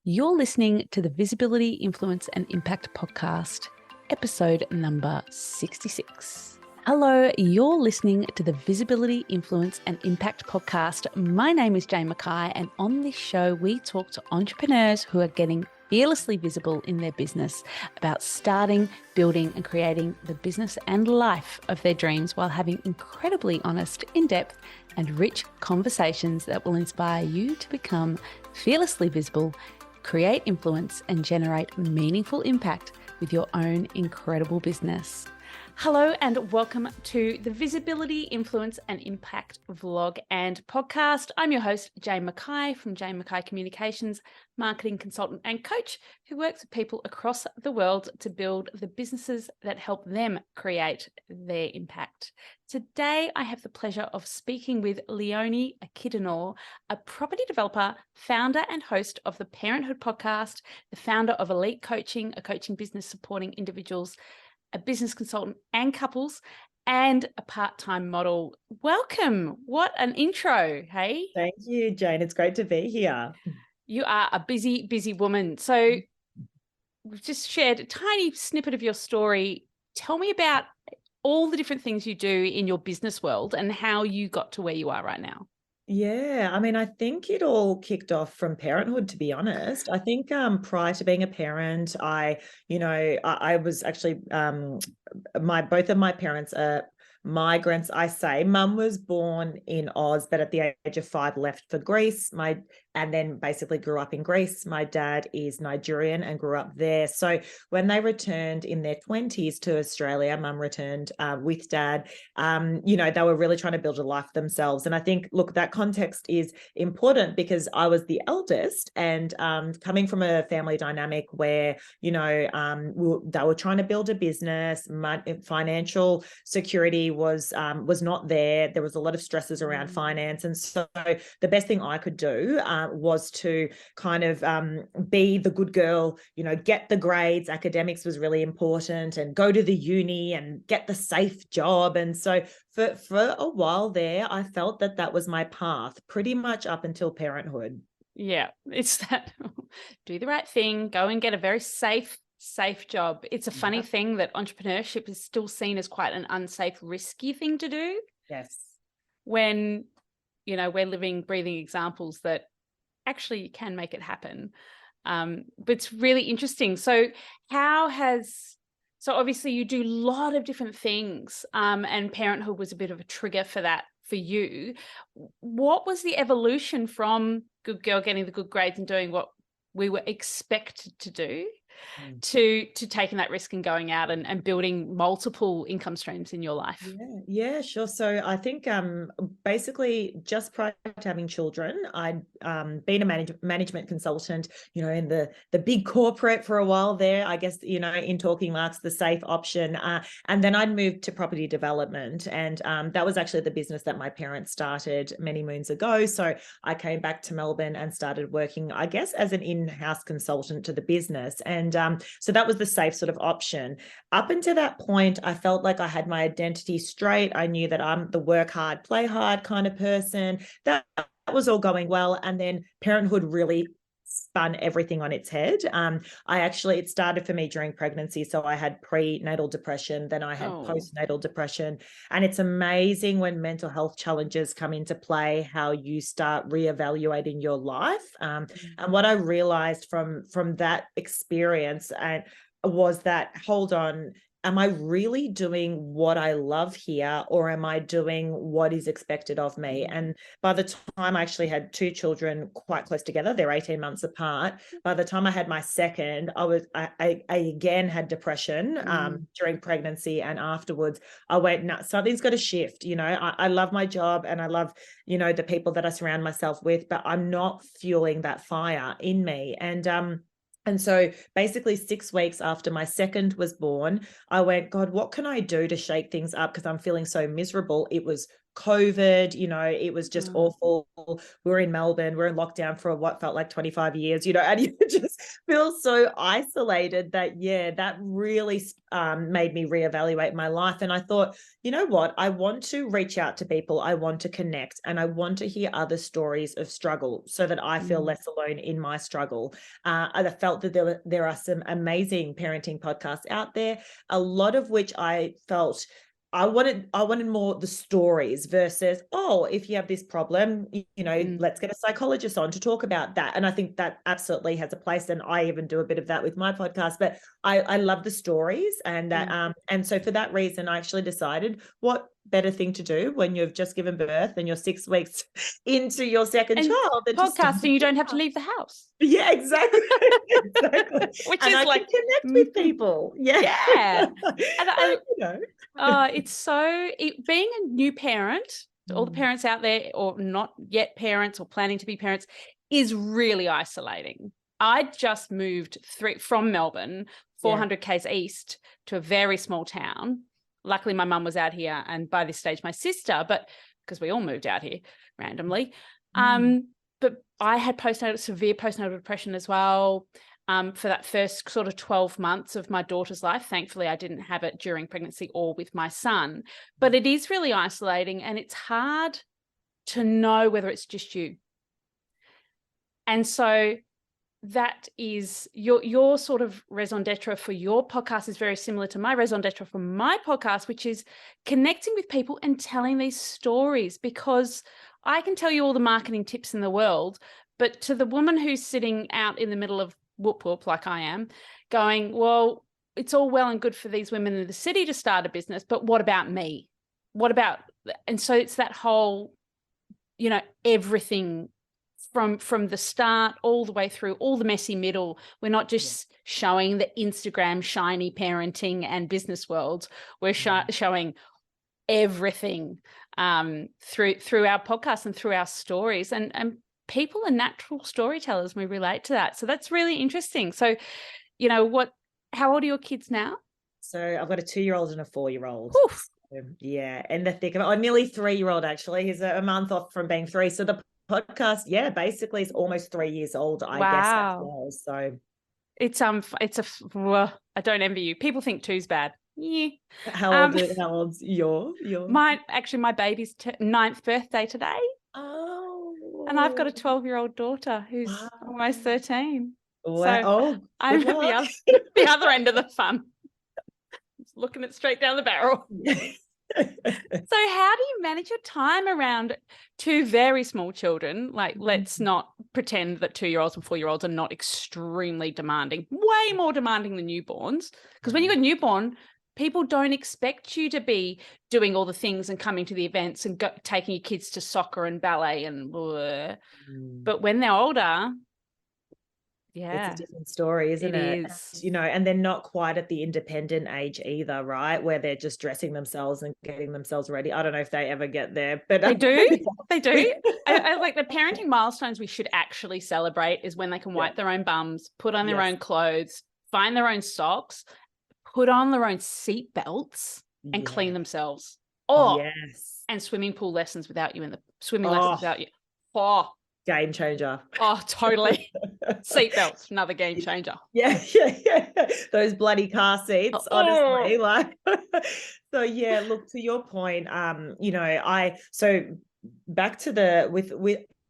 You're listening to the Visibility, Influence and Impact Podcast, episode number 66. Hello, you're listening to the Visibility, Influence and Impact Podcast. My name is Jane Mackay, and on this show, we talk to entrepreneurs who are getting fearlessly visible in their business about starting, building and creating the business and life of their dreams while having incredibly honest, in-depth and rich conversations that will inspire you to become fearlessly visible, create influence and generate meaningful impact with your own incredible business. Hello and welcome to the Visibility, Influence and Impact vlog and podcast. I'm your host, Jane Mackay from Jane Mackay Communications, marketing consultant and coach who works with people across the world to build the businesses that help them create their impact. Today, I have the pleasure of speaking with Leonie Akhidenor, a property developer, founder and host of the Parenthood Podcast, the founder of Elite Coaching, a coaching business supporting individuals, a business consultant and couples, and a part-time model. Welcome. What an intro, hey? Thank you, Jane. It's great to be here. You are a busy, busy woman. So we've just shared a tiny snippet of your story. Tell me about all the different things you do in your business world and how you got to where you are right now. Yeah, I think it all kicked off from parenthood, to be honest. I think prior to being a parent, I was actually both of my parents are migrants. I say mum was born in Oz, but at the age of 5 left for Greece. And then basically grew up in Greece. My dad is Nigerian and grew up there. So when they returned in their 20s to Australia, mum returned with dad. They were really trying to build a life for themselves. And I think, look, that context is important because I was the eldest, and coming from a family dynamic where, they were trying to build a business, financial security was not there. There was a lot of stresses around finance. And so the best thing I could do was to kind of be the good girl, get the grades. Academics was really important, and go to the uni and get the safe job. And so for a while there, I felt that was my path pretty much up until parenthood. Yeah, it's that do the right thing, go and get a very safe job. It's a funny thing that entrepreneurship is still seen as quite an unsafe, risky thing to do. Yes. When, we're living, breathing examples that actually you can make it happen. But it's really interesting. So obviously you do a lot of different things, and parenthood was a bit of a trigger for that for you. What was the evolution from good girl getting the good grades and doing what we were expected to do to taking that risk and going out and building multiple income streams in your life? Yeah, sure. So I think basically just prior to having children, I'd been a management consultant, in the big corporate for a while there, I guess, in talking marks, the safe option. And then I'd moved to property development. And that was actually the business that my parents started many moons ago. So I came back to Melbourne and started working, I guess, as an in-house consultant to the business. And so that was the safe sort of option. Up until that point, I felt like I had my identity straight. I knew that I'm the work hard, play hard kind of person. That was all going well. And then parenthood really spun everything on its head. It started for me during pregnancy. So I had prenatal depression, then I had postnatal depression. And it's amazing when mental health challenges come into play, how you start reevaluating your life. And what I realized from that experience was that, hold on, am I really doing what I love here, or am I doing what is expected of me? And by the time I actually had 2 children quite close together, they're 18 months apart. By the time I had my second, I again had depression during pregnancy, and afterwards I went, no, something's got to shift. I love my job and I love, the people that I surround myself with, but I'm not fueling that fire in me. And so basically 6 weeks after my second was born, I went, God, what can I do to shake things up? Because I'm feeling so miserable. It was COVID, it was just awful. We were in Melbourne, we're in lockdown for what felt like 25 years, and you just feel so isolated that, that really made me reevaluate my life. And I thought, you know what, I want to reach out to people, I want to connect, and I want to hear other stories of struggle so that I feel less alone in my struggle. I felt that there are some amazing parenting podcasts out there, a lot of which I felt I wanted more the stories versus, if you have this problem, let's get a psychologist on to talk about that. And I think that absolutely has a place. And I even do a bit of that with my podcast, but I love the stories. And that, and so for that reason, I actually decided what better thing to do when you've just given birth and you're 6 weeks into your second child than podcasting, you don't have to leave the house. Yeah, exactly. Exactly. Which and is I like can connect with people. Yeah. And it's so being a new parent, all the parents out there or not yet parents or planning to be parents, is really isolating. I just moved from Melbourne, 400 k's east, to a very small town. Luckily, my mum was out here, and by this stage, my sister, but because we all moved out here randomly. But I had severe postnatal depression as well for that first sort of 12 months of my daughter's life. Thankfully, I didn't have it during pregnancy or with my son. But it is really isolating, and it's hard to know whether it's just you. And so that is your sort of raison d'etre for your podcast is very similar to my raison d'etre for my podcast, which is connecting with people and telling these stories, because I can tell you all the marketing tips in the world, but to the woman who's sitting out in the middle of whoop whoop like I am, going, well, it's all well and good for these women in the city to start a business, but what about me? What about, and so it's that whole, everything from the start all the way through, all the messy middle. We're not just showing the Instagram shiny parenting and business worlds. We're showing everything through our podcast and through our stories. And people are natural storytellers. We relate to that. So that's really interesting. So, how old are your kids now? So I've got a 2-year-old and a 4-year-old. Yeah, and the thick of it. Nearly 3-year-old actually. He's a month off from being 3. So the podcast, basically is almost 3 years old, I guess, as well. So it's I don't envy you. People think 2's bad. Yeah. How old's your? My baby's 9th birthday today. Oh. And I've got a 12-year-old daughter who's almost 13. Wow. So I'm at the other end of the fun. Just looking it straight down the barrel. So how do you manage your time around 2 very small children? Like, let's not pretend that 2-year-olds and 4-year-olds are not extremely demanding, way more demanding than newborns. Because when you've got a newborn, people don't expect you to be doing all the things and coming to the events and taking your kids to soccer and ballet and blah. But when they're older, it's a different story, isn't it? It is. And they're not quite at the independent age either, right? Where they're just dressing themselves and getting themselves ready. I don't know if they ever get there, but they do. They do. I like the parenting milestones we should actually celebrate is when they can wipe their own bums, put on their own clothes, find their own socks, put on their own seat belts, and clean themselves. And swimming pool lessons without you in the swimming lessons without you. Game changer. Oh, totally. Seatbelts, another game changer. Yeah. Those bloody car seats, honestly. So look, to your point, so back to with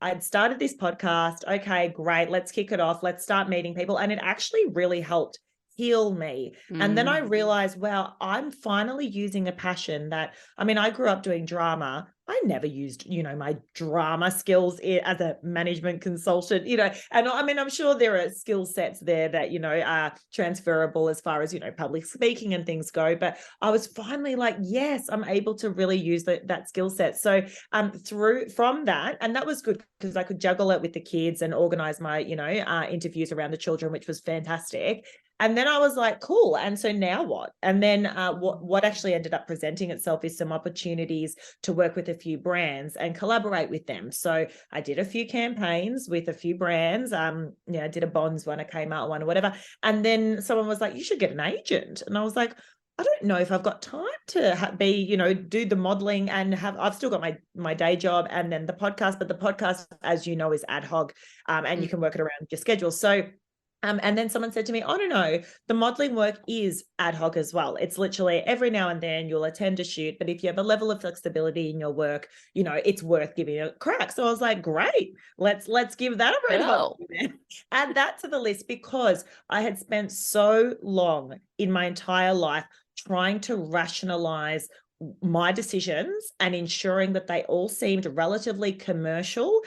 I'd started this podcast. Okay, great. Let's kick it off. Let's start meeting people. And it actually really helped heal me. And then I realized, well, I'm finally using a passion that, I grew up doing drama. I never used, my drama skills as a management consultant, and I'm sure there are skill sets there that, are transferable as far as, public speaking and things go. But I was finally like, yes, I'm able to really use that skill set. So from that, and that was good because I could juggle it with the kids and organize my, interviews around the children, which was fantastic. And then I was like, cool. And so now what? And then what actually ended up presenting itself is some opportunities to work with a few brands and collaborate with them. So I did a few campaigns with a few brands. I did a Bonds one, a Kmart one, or whatever. And then someone was like, you should get an agent. And I was like, I don't know if I've got time to do the modeling and I've still got my day job and then the podcast, but the podcast, as you know, is ad hoc, and you can work it around your schedule. So, and then someone said to me, oh, no, the modeling work is ad hoc as well. It's literally every now and then you'll attend a shoot, but if you have a level of flexibility in your work, it's worth giving it a crack. So I was like, great, let's give that a red hot. Add that to the list, because I had spent so long in my entire life trying to rationalize my decisions and ensuring that they all seemed relatively commercial.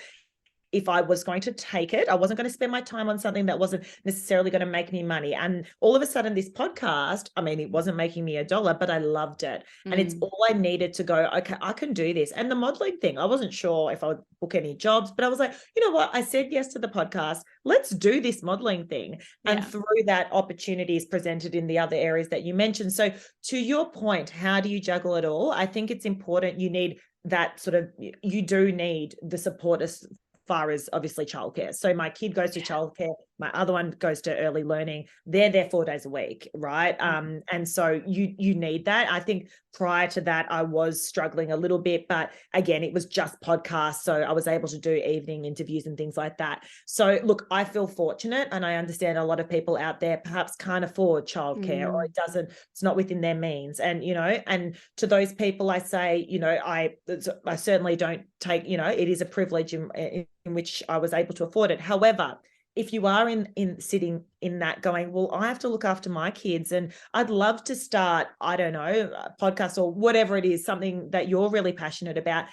If I was going to take it, I wasn't going to spend my time on something that wasn't necessarily going to make me money. And all of a sudden, this podcast, I mean, it wasn't making me $1, but I loved it. And it's all I needed to go, okay, I can do this. And the modeling thing, I wasn't sure if I would book any jobs, but I was like, you know what? I said yes to the podcast. Let's do this modeling thing. And through that, opportunities presented in the other areas that you mentioned. So to your point, how do you juggle it all? I think it's important. You need that you do need the support as far as obviously childcare. So my kid goes to childcare, my other one goes to early learning. They're there 4 days a week, right? And so you need that. I think prior to that, I was struggling a little bit, but again, it was just podcasts. So I was able to do evening interviews and things like that. So look, I feel fortunate, and I understand a lot of people out there perhaps can't afford childcare or it's not within their means. And, and to those people, I say, I certainly don't take, it is a privilege in which I was able to afford it. However, if you are in sitting in that going, well, I have to look after my kids and I'd love to start, I don't know, a podcast or whatever it is, something that you're really passionate about,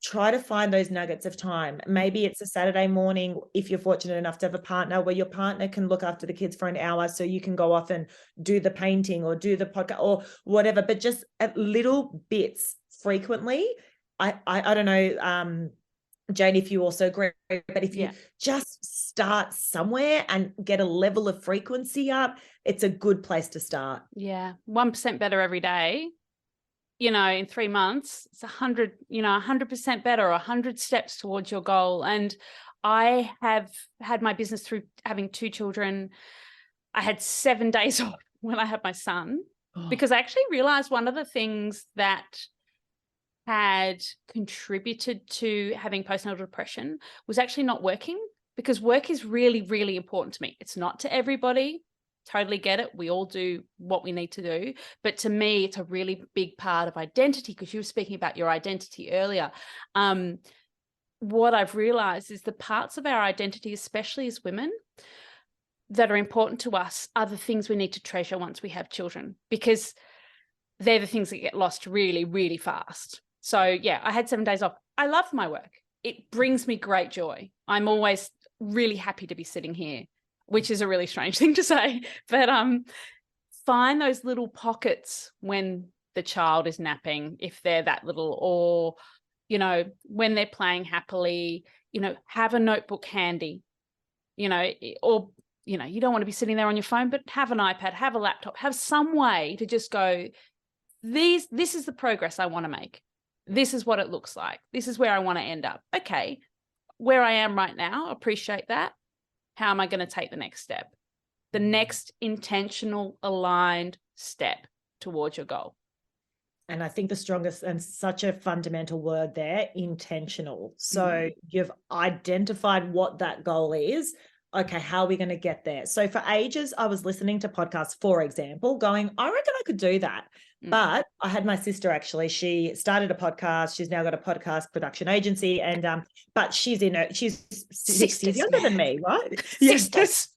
try to find those nuggets of time. Maybe it's a Saturday morning, if you're fortunate enough to have a partner, where your partner can look after the kids for an hour so you can go off and do the painting or do the podcast or whatever, but just at little bits frequently. I don't know, Jane, if you also agree, but if you just start somewhere and get a level of frequency up, it's a good place to start. Yeah. 1% better every day. In 3 months, it's 100% better, 100 steps towards your goal. And I have had my business through having 2 children. I had 7 days off when I had my son, because I actually realized one of the things that had contributed to having postnatal depression was actually not working, because work is really, really important to me. It's not to everybody. Totally get it. We all do what we need to do. But to me, it's a really big part of identity, because you were speaking about your identity earlier. What I've realized is the parts of our identity, especially as women, that are important to us are the things we need to treasure once we have children, because they're the things that get lost really, really fast. So yeah, I had 7 days off. I love my work. It brings me great joy. I'm always really happy to be sitting here, which is a really strange thing to say, but find those little pockets when the child is napping, if they're that little, or, when they're playing happily, have a notebook handy, or, you don't want to be sitting there on your phone, but have an iPad, have a laptop, have some way to just go, this is the progress I want to make. This is what it looks like. This is where I want to end up. Okay, where I am right now, appreciate that. How am I going to take the next step? The next intentional, aligned step towards your goal. And I think the strongest and such a fundamental word there, intentional. So you've identified what that goal is. Okay, how are we going to get there? So for ages, I was listening to podcasts, for example, going, I reckon I could do that. But I had my sister, actually, she started a podcast. She's now got a podcast production agency, and but she's 6 years younger than me, right? Sisters.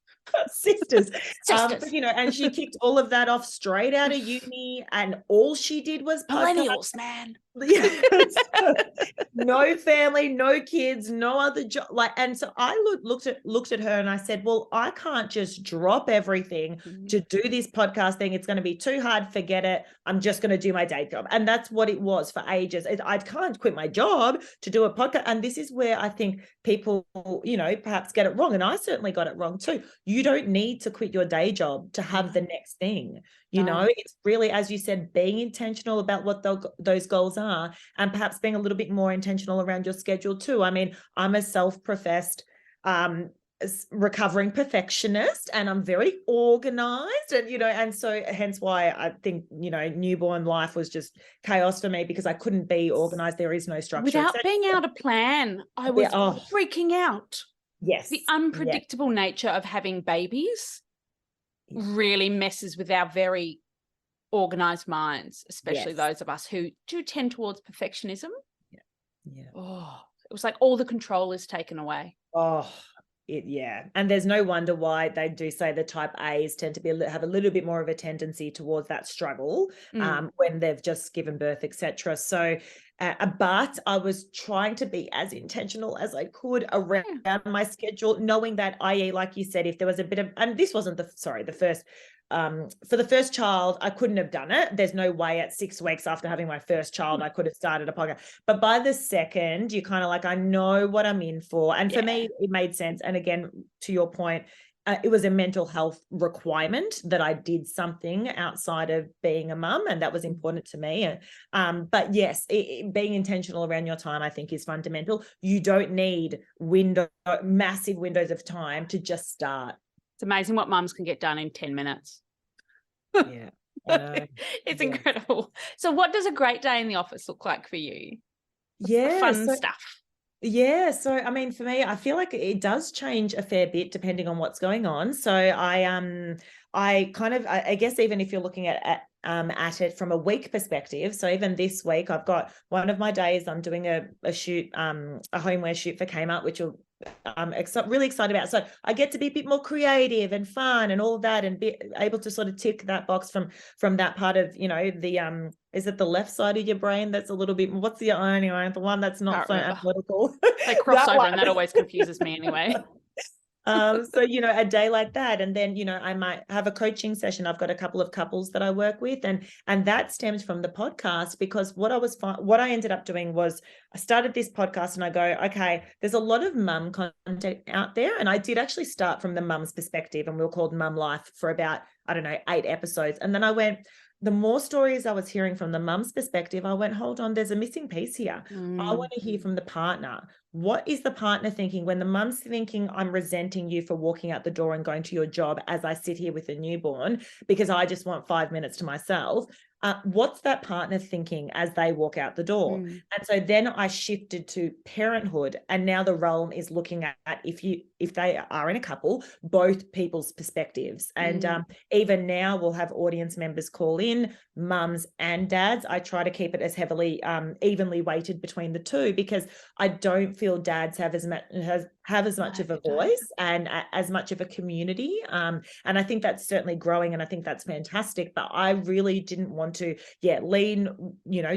Sisters. But, and she kicked all of that off straight out of uni, and all she did was millennials, man. No family, no kids, no other job. And so I looked at her and I said, well, I can't just drop everything to do this podcast thing. It's going to be too hard. Forget it. I'm just going to do my day job. And that's what it was for ages. I can't quit my job to do a podcast. And this is where I think people, perhaps get it wrong. And I certainly got it wrong too. You don't need to quit your day job to have the next thing. It's really, as you said, being intentional about what those goals are, and perhaps being a little bit more intentional around your schedule too. I mean, I'm a self-professed recovering perfectionist, and I'm very organized, and and so hence why I think newborn life was just chaos for me, because I couldn't be organized. There is no structure without being able to plan. I was freaking out. Yes, the unpredictable nature of having babies really messes with our very organized minds, especially those of us who do tend towards perfectionism. It was like all the control is taken away. And there's no wonder why they do say the type A's tend to have a little bit more of a tendency towards that struggle when they've just given birth, etc. So but I was trying to be as intentional as I could around my schedule, knowing that, i.e., like you said, if there was a bit of, and this wasn't the first, for the first child, I couldn't have done it. There's no way at 6 weeks after having my first child, I could have started a podcast. But by the second, you're kind of like, I know what I'm in for. And for me, it made sense. And again, to your point, it was a mental health requirement that I did something outside of being a mum, and that was important to me. But yes, being intentional around your time, I think, is fundamental. You don't need massive windows of time to just start. It's amazing what mums can get done in 10 minutes. Yeah, I know. It's incredible. So what does a great day in the office look like for you? What's the fun stuff? Yeah. So, I mean, for me, I feel like it does change a fair bit depending on what's going on. So I guess even if you're looking at it from a week perspective. So even this week, I've got one of my days, I'm doing a shoot, a homeware shoot for Kmart, which I'm really excited about. So I get to be a bit more creative and fun and all of that, and be able to sort of tick that box from that part of, the, is it the left side of your brain that's a little bit, what's the the one that's not so analytical? They cross over, and that always confuses me anyway. So, a day like that, and then, I might have a coaching session. I've got a couple of couples that I work with, and that stems from the podcast, because what I ended up doing was I started this podcast and I go, okay, there's a lot of mum content out there. And I did actually start from the mum's perspective, and we were called Mum Life for about, 8 episodes. And then I went, the more stories I was hearing from the mum's perspective, I went, hold on, there's a missing piece here. I want to hear from the partner. What is the partner thinking when the mum's thinking, I'm resenting you for walking out the door and going to your job as I sit here with a newborn because I just want 5 minutes to myself? What's that partner thinking as they walk out the door? And so then I shifted to parenthood, and now the realm is looking at, if they are in a couple, both people's perspectives. And even now we'll have audience members call in, mums and dads. I try to keep it as heavily evenly weighted between the two, because I don't feel dads have as much of a voice and as much of a community. And I think that's certainly growing, and I think that's fantastic. But I really didn't want to lean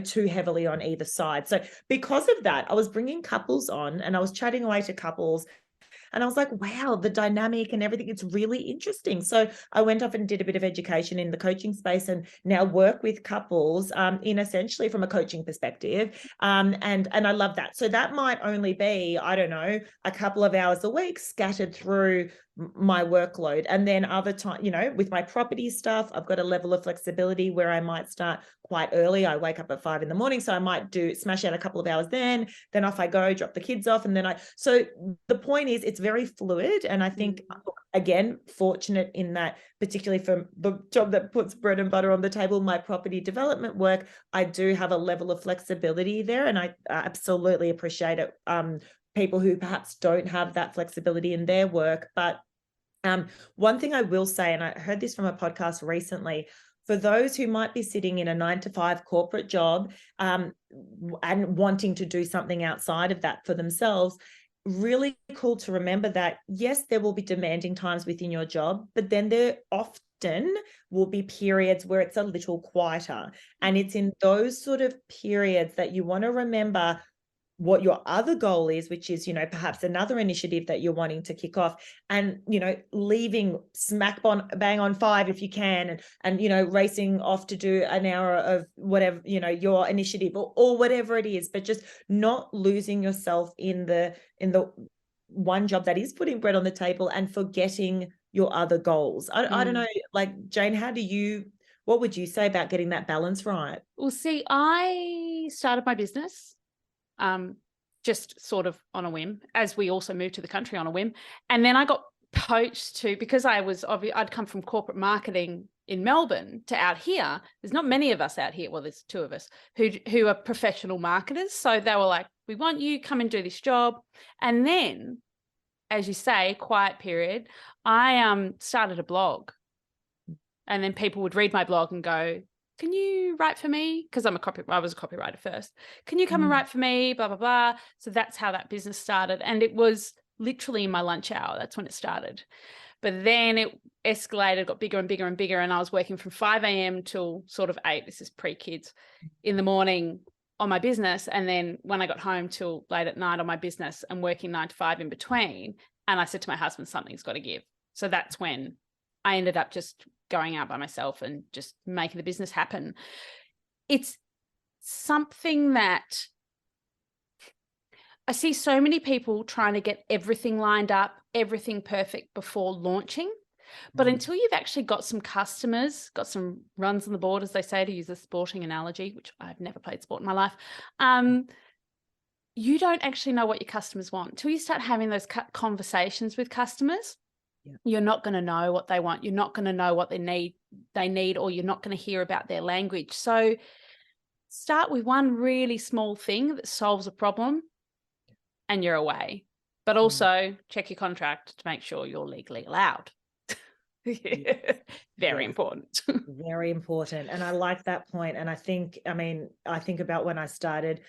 too heavily on either side. So because of that, I was bringing couples on, and I was chatting away to couples, and I was like, wow, the dynamic and everything, it's really interesting. So I went off and did a bit of education in the coaching space, and now work with couples in essentially from a coaching perspective. And I love that. So that might only be, I don't know, a couple of hours a week scattered through my workload. And then other time, with my property stuff, I've got a level of flexibility where I might start quite early. I wake up at 5 a.m, so I might smash out a couple of hours then off I go, drop the kids off. And then so the point is, it's very fluid. And I think, again, fortunate in that, particularly for the job that puts bread and butter on the table, my property development work, I do have a level of flexibility there. And I absolutely appreciate it. People who perhaps don't have that flexibility in their work. But one thing I will say, and I heard this from a podcast recently, for those who might be sitting in a 9-to-5 corporate job and wanting to do something outside of that for themselves, really cool to remember that, yes, there will be demanding times within your job, but then there often will be periods where it's a little quieter. And it's in those sort of periods that you want to remember what your other goal is, which is, perhaps another initiative that you're wanting to kick off, and, leaving bang on 5 if you can, and racing off to do an hour of whatever, your initiative or whatever it is, but just not losing yourself in the one job that is putting bread on the table and forgetting your other goals. I don't know, like, Jane, what would you say about getting that balance right? Well, see, I started my business just sort of on a whim, as we also moved to the country on a whim. And then I got poached to, because I'd come from corporate marketing in Melbourne to out here. There's not many of us out here. Well, there's two of us who are professional marketers. So they were like, we want you, come and do this job. And then, as you say, quiet period, I started a blog. And then people would read my blog and go, can you write for me? Because I was a copywriter first. Can you come and write for me? Blah, blah, blah. So that's how that business started. And it was literally in my lunch hour. That's when it started. But then it escalated, got bigger and bigger and bigger. And I was working from 5 a.m. till sort of 8, this is pre-kids, in the morning on my business. And then when I got home till late at night on my business and working 9 to 5 in between. And I said to my husband, something's got to give. So that's when I ended up just going out by myself and just making the business happen. It's something that I see so many people trying to get everything lined up, everything perfect before launching. But until you've actually got some customers, got some runs on the board, as they say, to use a sporting analogy, which I've never played sport in my life, you don't actually know what your customers want. Until you start having those conversations with customers, you're not going to know what they want. You're not going to know what they need, or you're not going to hear about their language. So start with one really small thing that solves a problem and you're away. But also check your contract to make sure you're legally allowed. Very important. Very important. And I like that point. And I think about when I started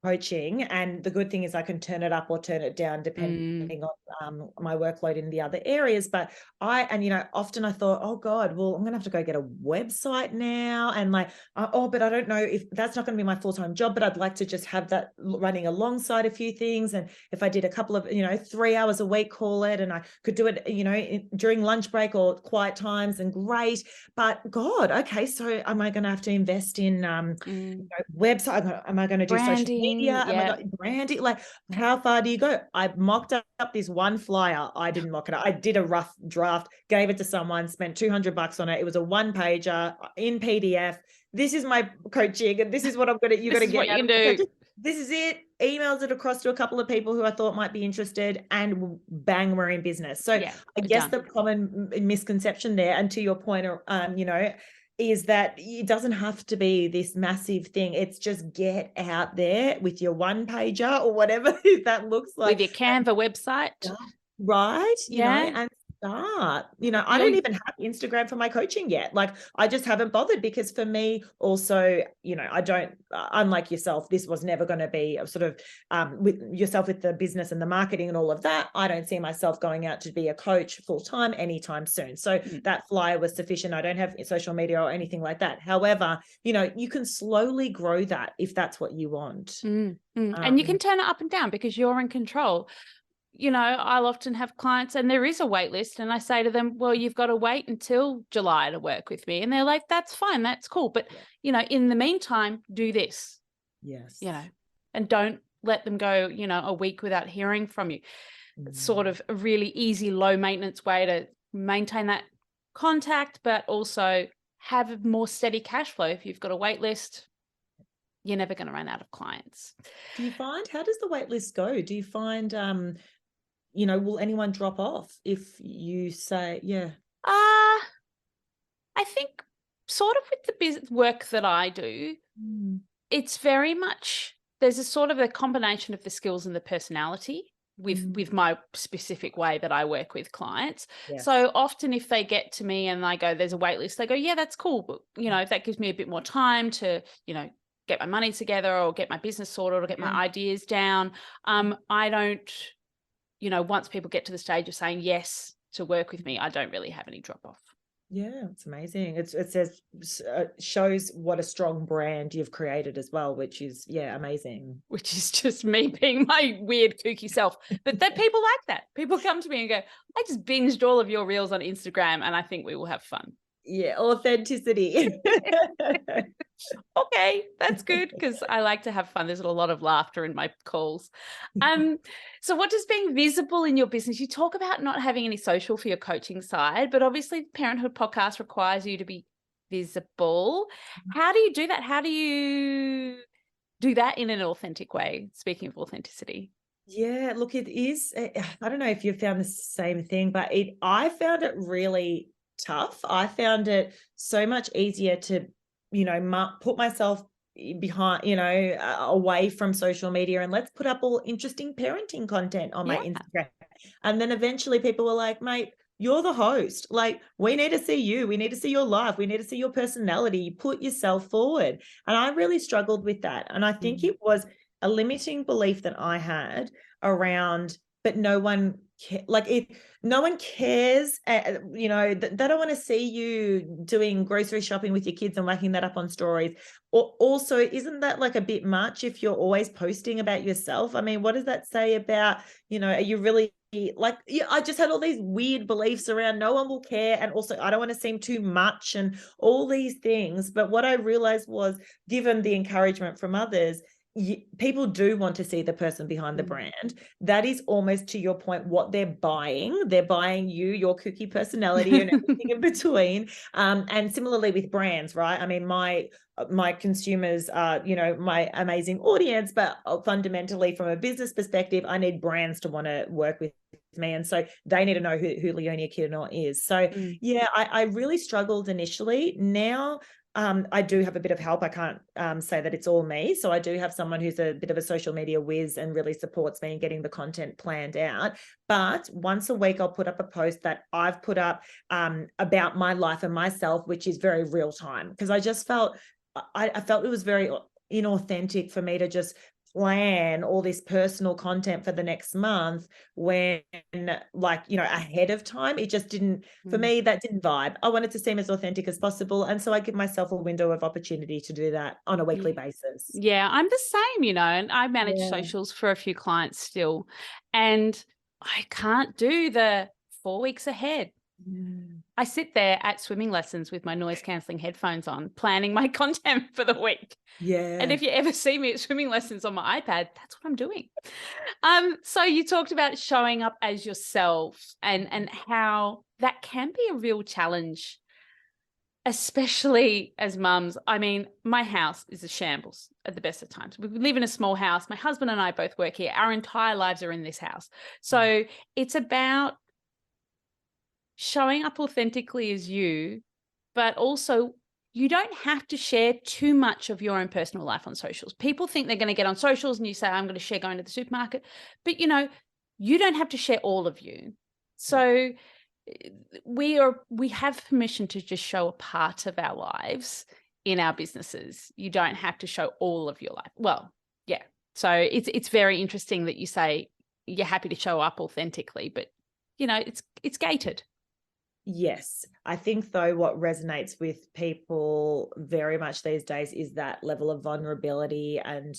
coaching, and the good thing is I can turn it up or turn it down depending on my workload in the other areas. But often I thought, oh God, well, I'm gonna have to go get a website now, and but I don't know if that's not going to be my full-time job, but I'd like to just have that running alongside a few things. And if I did a couple of 3 hours a week, call it, and I could do it during lunch break or quiet times, and great. But God, okay, so am I going to have to invest in website? Am I going to do social media? Branding, how far do you go? I mocked up this one flyer. I didn't mock it up. I did a rough draft, gave it to someone, spent $200 on it. It was a 1-pager in PDF. This is my coaching, and this is what I'm going to, you're going to get out of it. This is it. Emails it across to a couple of people who I thought might be interested, and bang, we're in business. So I guess the common misconception there, and to your point, is that it doesn't have to be this massive thing. It's just get out there with your 1-pager or whatever that looks like. With your Canva website. Right. And start. I don't even have Instagram for my coaching yet. I just haven't bothered, because for me also, I don't, unlike yourself, this was never going to be a sort of with yourself with the business and the marketing and all of that. I don't see myself going out to be a coach full time anytime soon. So that flyer was sufficient. I don't have social media or anything like that. However, you can slowly grow that if that's what you want. And you can turn it up and down because you're in control. I'll often have clients and there is a wait list, and I say to them, well, you've got to wait until July to work with me. And they're like, that's fine. That's cool. But, in the meantime, do this. Yes. And don't let them go, a week without hearing from you. It's sort of a really easy, low maintenance way to maintain that contact, but also have a more steady cash flow. If you've got a wait list, you're never going to run out of clients. Do you find, how does the wait list go? Do you find, will anyone drop off if you say, I think sort of with the business work that I do, it's very much, there's a sort of a combination of the skills and the personality with my specific way that I work with clients. Yes. So often if they get to me and I go, there's a wait list, they go, yeah, that's cool. But, that gives me a bit more time to, get my money together or get my business sorted or get my ideas down. I don't, once people get to the stage of saying yes to work with me, I don't really have any drop off. Yeah, it's amazing. It says, shows what a strong brand you've created as well, which is, amazing. Which is just me being my weird, kooky self. But that people like that. People come to me and go, I just binged all of your reels on Instagram and I think we will have fun. Yeah, authenticity. Okay, that's good because I like to have fun. There's a lot of laughter in my calls. So what does being visible in your business? You talk about not having any social for your coaching side, but obviously the Parenthood Podcast requires you to be visible. How do you do that? How do you do that in an authentic way? Speaking of authenticity. Yeah, look, it is. I don't know if you've found the same thing, but I found it really tough. I found it so much easier to, put myself behind, away from social media, and let's put up all interesting parenting content on my Yeah. Instagram. And then eventually people were like, mate, you're the host. Like, we need to see you. We need to see your life. We need to see your personality. You put yourself forward. And I really struggled with that. And I think it was a limiting belief that I had around, but no one no one cares, they don't want to see you doing grocery shopping with your kids and whacking that up on stories. Or also, isn't that like a bit much if you're always posting about yourself? I mean, what does that say about, are you really like, I just had all these weird beliefs around no one will care, and also I don't want to seem too much and all these things. But what I realized was, given the encouragement from others, people do want to see the person behind the brand. That is almost, to your point, what they're buying. They're buying you, your kooky personality, and everything in between. And similarly with brands, right? I mean, my consumers are, my amazing audience, but fundamentally from a business perspective, I need brands to want to work with me. And so they need to know who Leonie Akhidenor is. So yeah, I really struggled initially. Now, I do have a bit of help. I can't say that it's all me. So I do have someone who's a bit of a social media whiz and really supports me in getting the content planned out. But once a week, I'll put up a post that I've put up about my life and myself, which is very real time, because I just felt, I felt it was very inauthentic for me to just plan all this personal content for the next month when, ahead of time. It just didn't, for me, that didn't vibe. I wanted to seem as authentic as possible. And so I give myself a window of opportunity to do that on a weekly basis. Yeah, I'm the same, and I manage socials for a few clients still, and I can't do the 4 weeks ahead. I sit there at swimming lessons with my noise cancelling headphones on, planning my content for the week. Yeah. And if you ever see me at swimming lessons on my iPad, that's what I'm doing. So you talked about showing up as yourself and how that can be a real challenge, especially as mums. I mean, my house is a shambles at the best of times. We live in a small house. My husband and I both work here. Our entire lives are in this house. So it's about showing up authentically as you, but also you don't have to share too much of your own personal life on socials. People think they're going to get on socials and you say, I'm going to share going to the supermarket, but you don't have to share all of you. So we have permission to just show a part of our lives in our businesses. You don't have to show all of your life. Well, yeah. So it's very interesting that you say you're happy to show up authentically, but it's gated. Yes. I think, though, what resonates with people very much these days is that level of vulnerability and,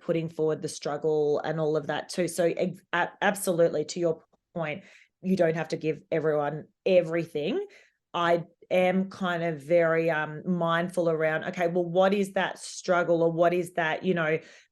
putting forward the struggle and all of that too. So absolutely, to your point, you don't have to give everyone everything. I am kind of very mindful around, okay, well, what is that struggle, or what is that,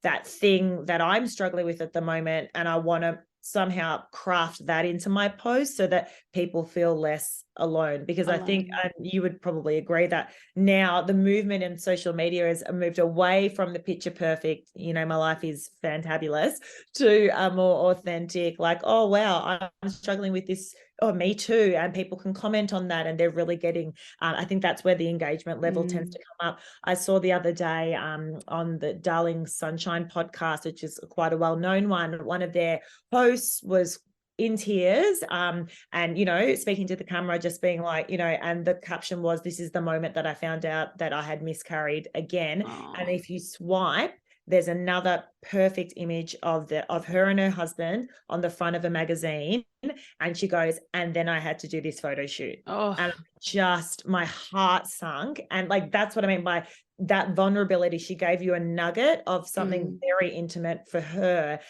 that thing that I'm struggling with at the moment? And I want to somehow craft that into my post so that people feel less alone, because I think, and you would probably agree, that now the movement in social media has moved away from the picture perfect, my life is fantabulous, to a more authentic, like, oh wow, I'm struggling with this, oh me too, and people can comment on that, and they're really getting I think that's where the engagement level tends to come up. I saw the other day on the Darling Sunshine podcast, which is quite a well-known one of their hosts was in tears and speaking to the camera, just being like, and the caption was, this is the moment that I found out that I had miscarried again. Aww. And if you swipe, there's another perfect image of her and her husband on the front of a magazine, and she goes, and then I had to do this photo shoot. And just my heart sunk. And like, that's what I mean by that vulnerability. She gave you a nugget of something very intimate for her.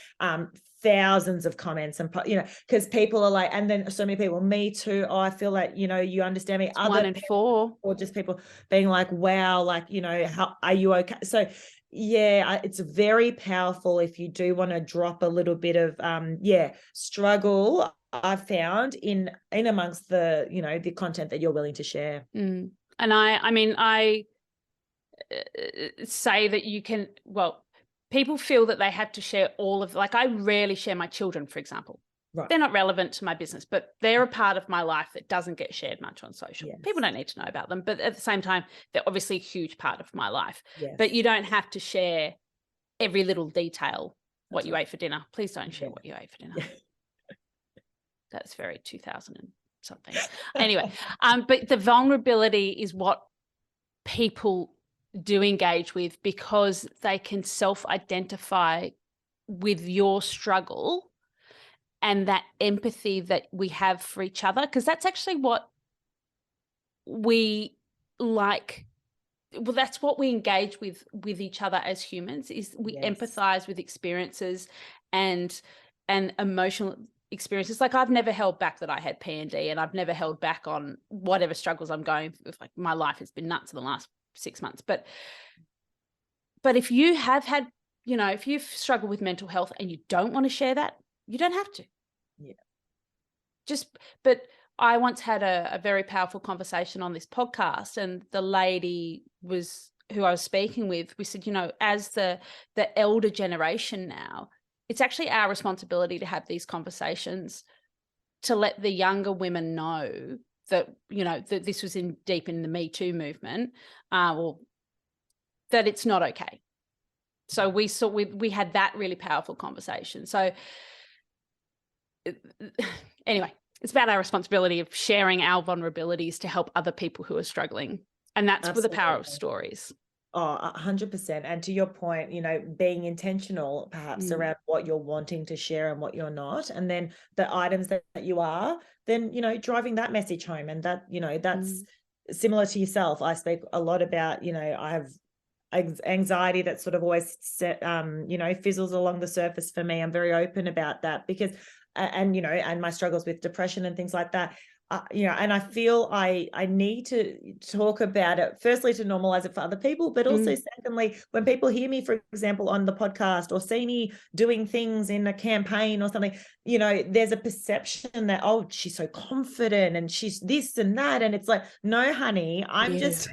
Thousands of comments, and because people are like, and then so many people, me too, I feel like, you understand me. Other 1 in 4, or just people being like, wow, like, how are you okay? So yeah, it's very powerful if you do want to drop a little bit of struggle, I've found, in amongst the the content that you're willing to share. And I mean, I say that you can, well, people feel that they have to share all of, like, I rarely share my children, for example. Right. They're not relevant to my business, but they're a part of my life that doesn't get shared much on social. Yes. People don't need to know about them, but at the same time, they're obviously a huge part of my life. Yes. But you don't have to share every little detail, what That's you right. ate for dinner. Please don't share Yeah. what you ate for dinner. Yeah. That's very 2000 and something. Anyway, but the vulnerability is what people do engage with, because they can self-identify with your struggle and that empathy that we have for each other, because that's actually what we like. Well, that's what we engage with each other as humans, is we Yes. empathize with experiences and emotional experiences. Like, I've never held back that I had P&D, and I've never held back on whatever struggles I'm going through. Like, my life has been nuts in the last 6 months. But if you have had, if you've struggled with mental health and you don't want to share that, you don't have to. Yeah. But I once had a very powerful conversation on this podcast, and the lady who I was speaking with, we said, as the elder generation now, it's actually our responsibility to have these conversations, to let the younger women know that, that this was deep in the Me Too movement, or that it's not okay. So we had that really powerful conversation. So anyway, it's about our responsibility of sharing our vulnerabilities to help other people who are struggling. And that's with the power of stories. Oh, 100%. And to your point, being intentional perhaps around what you're wanting to share and what you're not. And then the items that you are, then, driving that message home. And that, that's similar to yourself. I speak a lot about, I have anxiety that sort of always fizzles along the surface for me. I'm very open about that because, and my struggles with depression and things like that. And I feel I need to talk about it, firstly, to normalize it for other people, but also secondly, when people hear me, for example, on the podcast, or see me doing things in a campaign or something, there's a perception that, oh, she's so confident and she's this and that. And it's like, no, honey, I'm just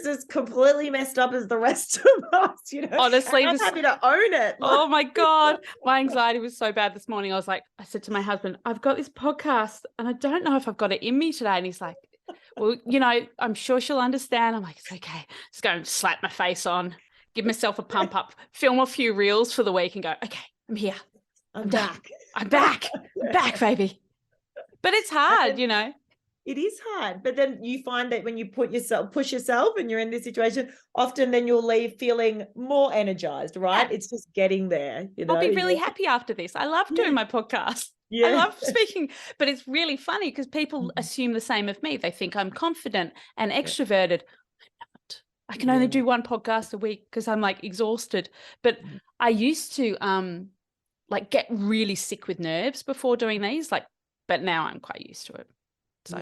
as completely messed up as the rest of us, Honestly, I'm happy to own it. Oh my God. My anxiety was so bad this morning. I said to my husband, I've got this podcast and I don't know if I've got it in me today. And he's like, well, I'm sure she'll understand. I'm like, it's okay. Just go and slap my face on, give myself a pump up, film a few reels for the week and go, okay, I'm here. I'm back. I'm back, baby. But it's hard, It is hard, but then you find that when you push yourself and you're in this situation, often then you'll leave feeling more energized, right? Yeah. It's just getting there. I'll be really happy after this. I love doing my podcast. Yeah. I love speaking, but it's really funny because people assume the same of me. They think I'm confident and extroverted. I'm not. I can only do one podcast a week because I'm like exhausted. But I used to get really sick with nerves before doing these, but now I'm quite used to it. So,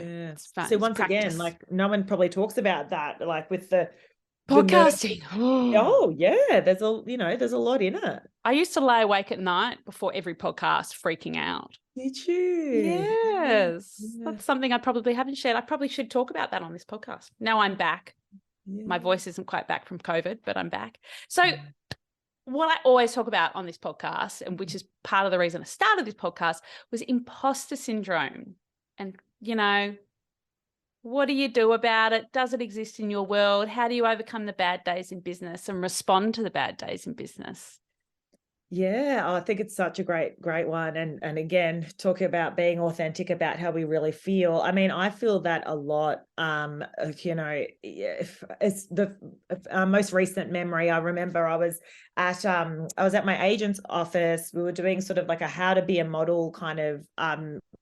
so once again, no one probably talks about that, with the podcasting. There's a lot in it. I used to lay awake at night before every podcast, freaking out. Did you? Yes. That's something I probably haven't shared. I probably should talk about that on this podcast. Now I'm back. My voice isn't quite back from COVID, but I'm back. So what I always talk about on this podcast, and which is part of the reason I started this podcast, was imposter syndrome. And what do you do about it? Does it exist in your world? How do you overcome the bad days in business and respond to the bad days in business? Yeah, I think it's such a great one. And again, talking about being authentic about how we really feel. I mean, I feel that a lot. It's the most recent memory. I remember I was at my agent's office. We were doing sort of like a how to be a model kind of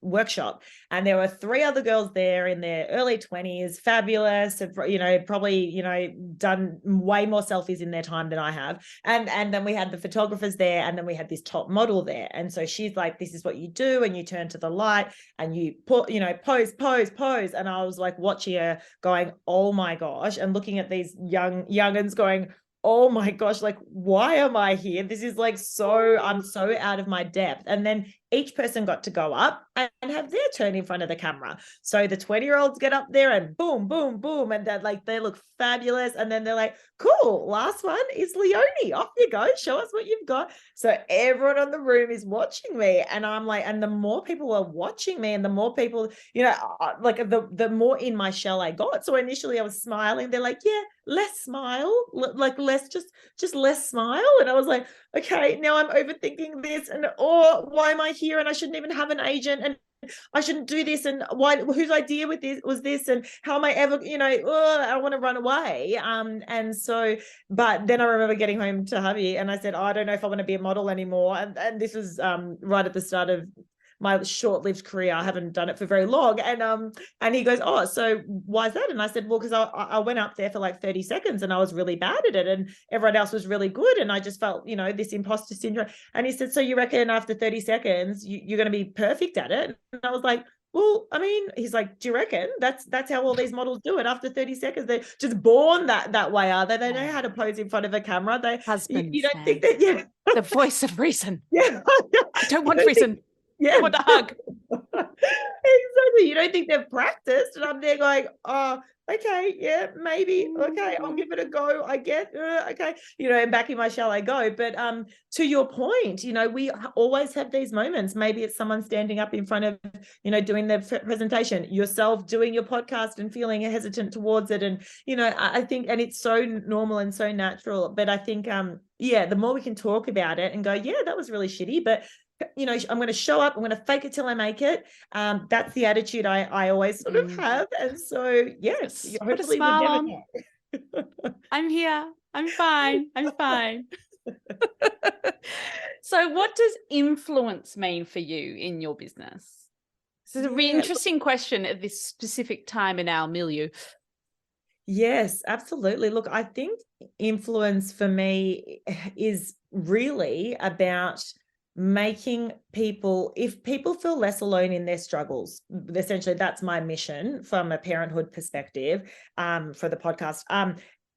workshop, and there were 3 other girls there in their early 20s, fabulous, have, probably done way more selfies in their time than I have, and then we had the photographers there, and then we had this top model there. And so she's like, this is what you do, and you turn to the light and you put, pose, and I was like watching her going, oh my gosh, and looking at these youngins going, oh my gosh, why am I here? This is I'm so out of my depth. And then each person got to go up and have their turn in front of the camera. So the 20-year-olds get up there and boom, boom, boom. And they're like, they look fabulous. And then they're like, cool, last one is Leonie. Off you go. Show us what you've got. So everyone in the room is watching me. And I'm like, and the more people are watching me and the more people, like the more in my shell I got. So initially I was smiling. They're like, yeah, less smile, like less, just less smile. And I was like, okay, now I'm overthinking this, and why am I here? And I shouldn't even have an agent, and I shouldn't do this, and whose idea was this, and how am I ever, I want to run away. And so, but then I remember getting home to hubby, and I said, I don't know if I want to be a model anymore. And this was right at the start of my short-lived career. I haven't done it for very long. And he goes, oh, so why is that? And I said, well, because I went up there for like 30 seconds and I was really bad at it and everyone else was really good. And I just felt, this imposter syndrome. And he said, so you reckon after 30 seconds, you're going to be perfect at it? And I was like, well, I mean, he's like, do you reckon that's how all these models do it? After 30 seconds, they're just born that way, are they? They know how to pose in front of a camera. You don't think that, yeah. The voice of reason. Yeah. I don't want reason. Yeah. I want a hug. Exactly. You don't think they've practiced, and I'm there going, oh, okay, yeah, maybe, okay, I'll give it a go. I get, okay, and back in my shell I go. But to your point, we always have these moments. Maybe it's someone standing up in front of, doing the presentation, yourself doing your podcast and feeling hesitant towards it, and I think, and it's so normal and so natural. But I think, the more we can talk about it and go, yeah, that was really shitty, but I'm going to show up. I'm going to fake it till I make it. That's the attitude I always sort of have. And so, yes, put a smile on. I'm here. I'm fine. I'm fine. So what does influence mean for you in your business? This is a really interesting question at this specific time in our milieu. Yes, absolutely. Look, I think influence for me is really about making people, if people feel less alone in their struggles, essentially that's my mission from a parenthood perspective, for the podcast.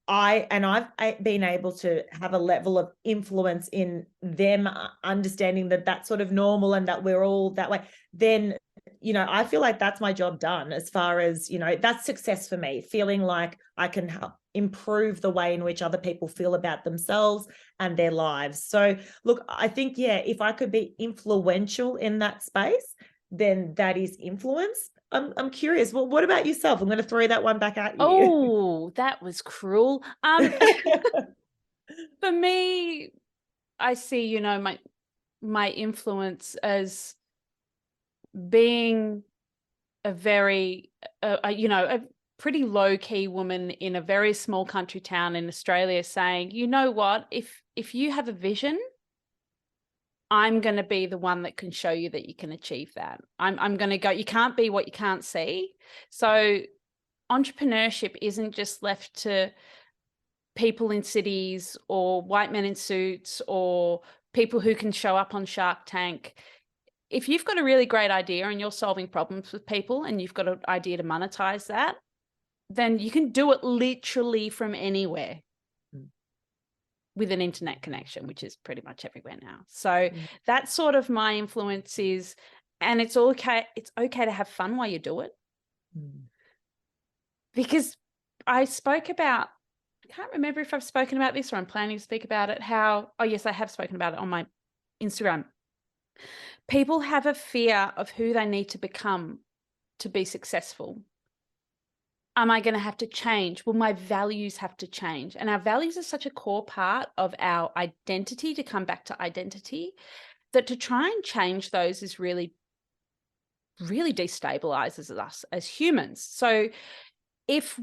I've been able to have a level of influence in them understanding that that's sort of normal and that we're all that way, then I feel like that's my job done, as far as, that's success for me, feeling like I can help improve the way in which other people feel about themselves and their lives. So look, I think, if I could be influential in that space, then that is influence. I'm curious. Well, what about yourself? I'm going to throw that one back at you. Oh, that was cruel. For me, I see, my influence as being a very, a pretty low-key woman in a very small country town in Australia, saying, you know what, if you have a vision, I'm going to be the one that can show you that you can achieve that. I'm going to go, you can't be what you can't see. So entrepreneurship isn't just left to people in cities or white men in suits or people who can show up on Shark Tank. If you've got a really great idea and you're solving problems with people and you've got an idea to monetize that, then you can do it literally from anywhere with an internet connection, which is pretty much everywhere now. So that's sort of my influence is, and it's okay. It's okay to have fun while you do it. Because I spoke about, I can't remember if I've spoken about this or I'm planning to speak about it, oh yes, I have spoken about it on my Instagram. People have a fear of who they need to become to be successful. Am I going to have to change? Will my values have to change? And our values are such a core part of our identity, to come back to identity, that to try and change those is really, really destabilizes us as humans. So this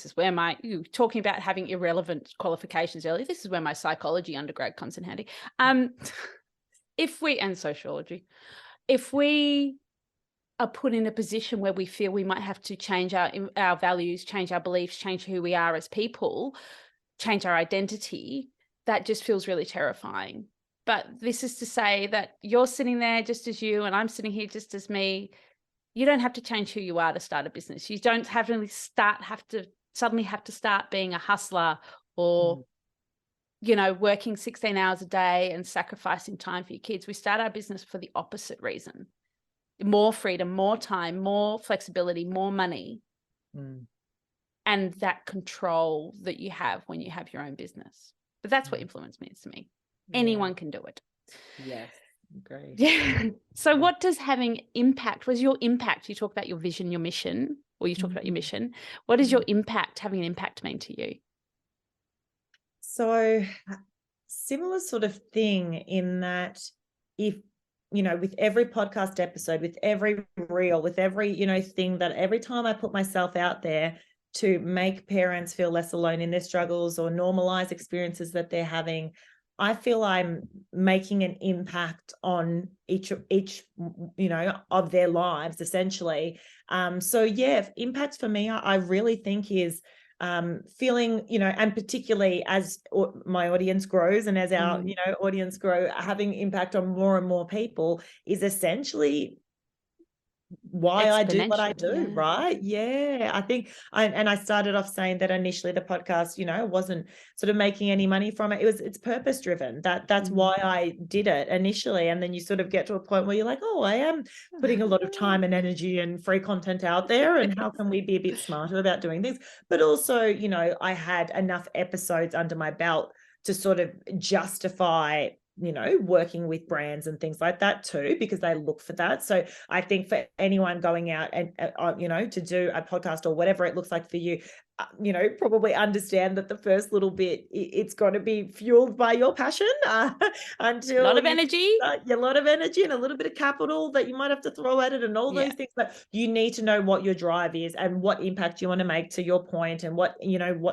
is where you were talking about having irrelevant qualifications earlier, this is where my psychology undergrad comes in handy. And sociology, if we are put in a position where we feel we might have to change our values, change our beliefs, change who we are as people, change our identity, that just feels really terrifying. But this is to say that you're sitting there just as you, and I'm sitting here just as me. You don't have to change who you are to start a business. You don't suddenly have to start being a hustler or working 16 hours a day and sacrificing time for your kids. We start our business for the opposite reason. More freedom, more time, more flexibility, more money, and that control that you have when you have your own business. But that's what influence means to me. Yeah. Anyone can do it. Yes, great. Yeah. So what does having impact, was your impact, you talk about your vision, your mission, or you talked about your mission. What does your impact, having an impact, mean to you? So similar sort of thing in that if, with every podcast episode, with every reel, with every, thing, that every time I put myself out there to make parents feel less alone in their struggles or normalize experiences that they're having, I feel I'm making an impact on each, of their lives, essentially. So yeah, impact for me, I really think is feeling, and particularly as my audience grows and as our, audience grow, having impact on more and more people is essentially why I do what I do, right? Yeah. I think I started off saying that initially the podcast, wasn't sort of making any money from it. It's purpose driven. That's why I did it initially. And then you sort of get to a point where you're like, oh, I am putting a lot of time and energy and free content out there. And how can we be a bit smarter about doing things? But also, I had enough episodes under my belt to sort of justify working with brands and things like that too, because they look for that. So I think for anyone going out and, to do a podcast or whatever it looks like for you, probably understand that the first little bit, it's going to be fueled by your passion until a lot of energy and a little bit of capital that you might have to throw at it and all those things. But you need to know what your drive is and what impact you want to make, to your point, and what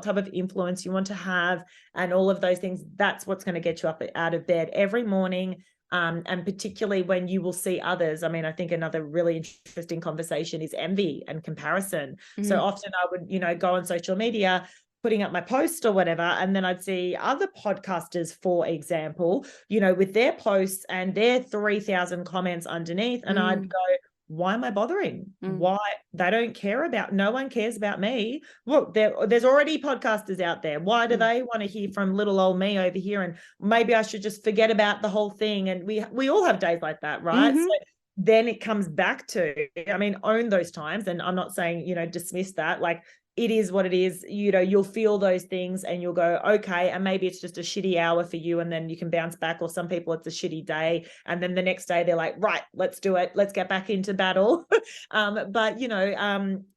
type of influence you want to have and all of those things. That's what's going to get you up out of bed every morning. And particularly when you will see others. I mean, I think another really interesting conversation is envy and comparison. So often I would, go on social media, putting up my post or whatever, and then I'd see other podcasters, for example, with their posts and their 3,000 comments underneath, and I'd go, why am I bothering? Why? They don't care about, no one cares about me. Look, there's already podcasters out there. Why do they want to hear from little old me over here? And maybe I should just forget about the whole thing. And we all have days like that, right? So then it comes back to, own those times. And I'm not saying, dismiss that. Like, it is what it is. You'll feel those things and you'll go, okay, and maybe it's just a shitty hour for you, and then you can bounce back. Or some people, it's a shitty day, and then the next day they're like, right, let's do it, let's get back into battle. But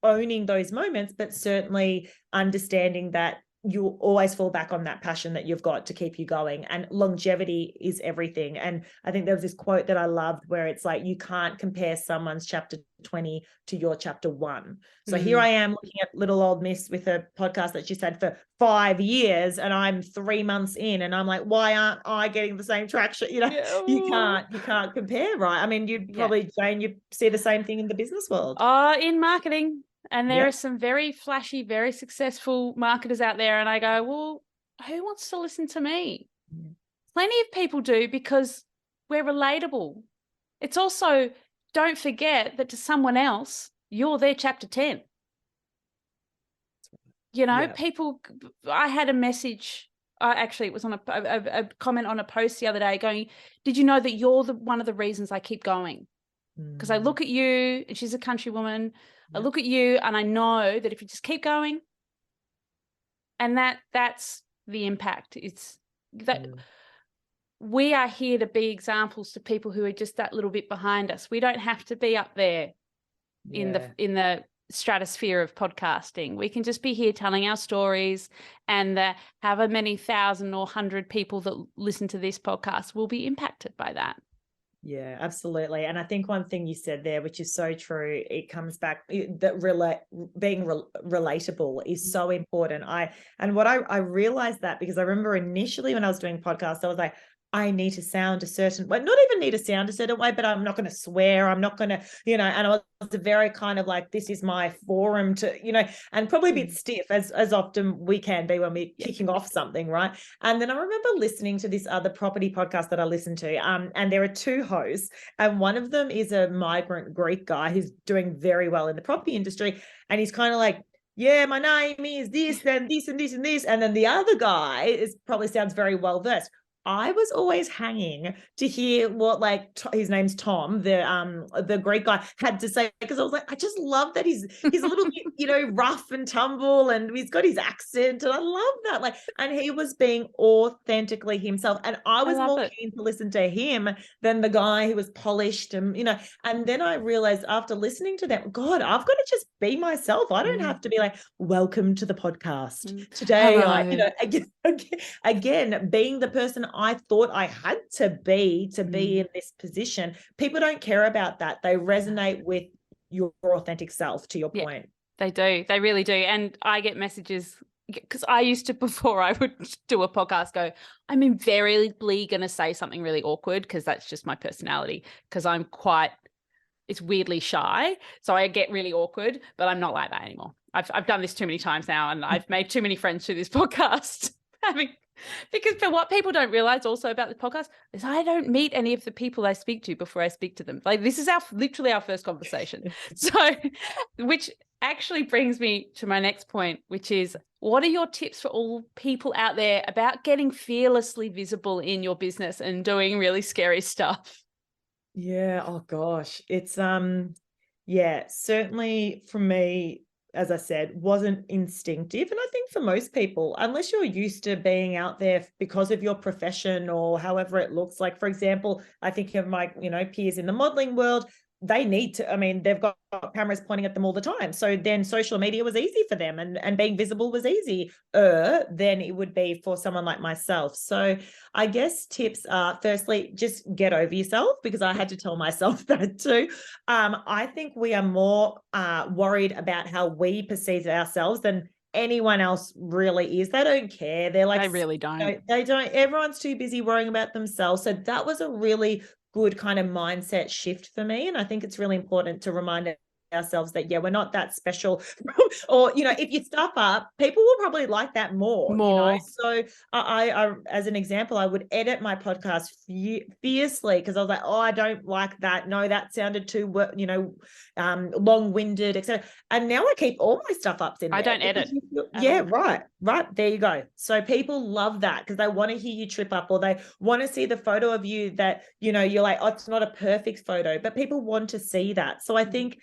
owning those moments, but certainly understanding that you'll always fall back on that passion that you've got to keep you going, and longevity is everything. And I think there was this quote that I loved where it's like, you can't compare someone's chapter 20 to your chapter 1. So here I am looking at little old miss with a podcast that she's had for 5 years, and I'm 3 months in, and I'm like, why aren't I getting the same traction? You can't compare, right? I mean, you'd probably, Jane, you see the same thing in the business world. In marketing. And there are some very flashy, very successful marketers out there. And I go, well, who wants to listen to me? Plenty of people do, because we're relatable. It's also, don't forget that to someone else, you're their chapter 10. People, I had a message. Actually, it was on a comment on a post the other day going, did you know that you're one of the reasons I keep going? Because I look at you, and she's a country woman. I look at you and I know that if you just keep going, and that's the impact. It's that we are here to be examples to people who are just that little bit behind us. We don't have to be up there in the stratosphere of podcasting. We can just be here telling our stories, and however many thousand or 100 people that listen to this podcast will be impacted by that. Yeah, absolutely. And I think one thing you said there, which is so true, it comes back that being relatable is so important. I realized that because I remember initially when I was doing podcasts, I was like, I need to sound a certain way, not even need to sound a certain way, but I'm not going to swear. I'm not going to, and I was very kind of like, this is my forum to, and probably a bit stiff as often we can be when we're kicking off something. Right. And then I remember listening to this other property podcast that I listened to, and there are 2 hosts, and one of them is a migrant Greek guy who's doing very well in the property industry. And he's kind of like, yeah, my name is this, and this, and this, and this. And then the other guy probably sounds very well versed. I was always hanging to hear what, like, his name's Tom, the Greek guy, had to say, because I was like, I just love that he's a little bit, rough and tumble, and he's got his accent, and I love that. Like, and he was being authentically himself, and I was more keen to listen to him than the guy who was polished, and And then I realized after listening to that, God, I've got to just be myself. I don't have to be like, welcome to the podcast today. Hello. Again, being the person I thought I had to be in this position. People don't care about that. They resonate with your authentic self, to your point. They do. They really do. And I get messages, because I used to, before I would do a podcast, go, I'm invariably going to say something really awkward, because that's just my personality, because it's weirdly shy. So I get really awkward, but I'm not like that anymore. I've done this too many times now, and I've made too many friends through this podcast. Because for what people don't realize also about the podcast is I don't meet any of the people I speak to before I speak to them. Like, this is literally our first conversation. So, which actually brings me to my next point, which is, what are your tips for all people out there about getting fearlessly visible in your business and doing really scary stuff? Yeah. Oh gosh. It's certainly for me, as I said, wasn't instinctive. And I think for most people, unless you're used to being out there because of your profession or however it looks like, for example, I think of my, peers in the modeling world, they need to, they've got cameras pointing at them all the time. So then social media was easy for them, and being visible was easier than it would be for someone like myself. So I guess tips are, firstly, just get over yourself, because I had to tell myself that too. I think we are more worried about how we perceive ourselves than anyone else really is. They don't care. They're like, they really don't. They don't. Everyone's too busy worrying about themselves. So that was a really good kind of mindset shift for me. And I think it's really important to remind ourselves that, we're not that special. Or, if you stuff up, people will probably like that more. So I, as an example, I would edit my podcast fiercely, because I was like, oh, I don't like that. No, that sounded too, long-winded, etc. And now I keep all my stuff ups in there. I don't edit. Right. There you go. So people love that, because they want to hear you trip up, or they want to see the photo of you that, you're like, oh, it's not a perfect photo, but people want to see that. So I think,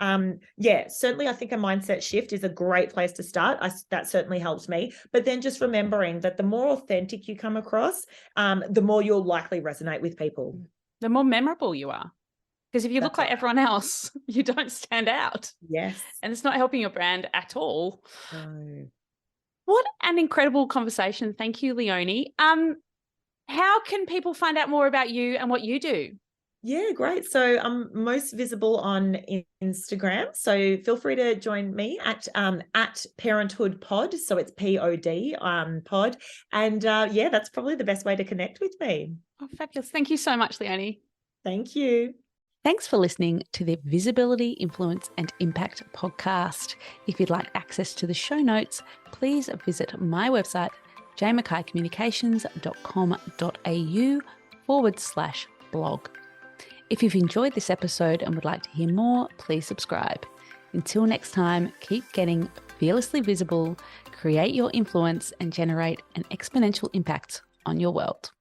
certainly I think a mindset shift is a great place to start. That certainly helps me. But then just remembering that the more authentic you come across, the more you'll likely resonate with people. The more memorable you are. Because if you look like everyone else, you don't stand out. Yes. And it's not helping your brand at all. No. What an incredible conversation. Thank you, Leonie. How can people find out more about you and what you do? Yeah, great. So I'm most visible on Instagram. So feel free to join me at Parenthood Pod. So it's POD pod. And that's probably the best way to connect with me. Oh, fabulous. Thank you so much, Leonie. Thank you. Thanks for listening to the Visibility, Influence and Impact podcast. If you'd like access to the show notes, please visit my website, jmackaycommunications.com.au/blog. If you've enjoyed this episode and would like to hear more, please subscribe. Until next time, keep getting fearlessly visible, create your influence, and generate an exponential impact on your world.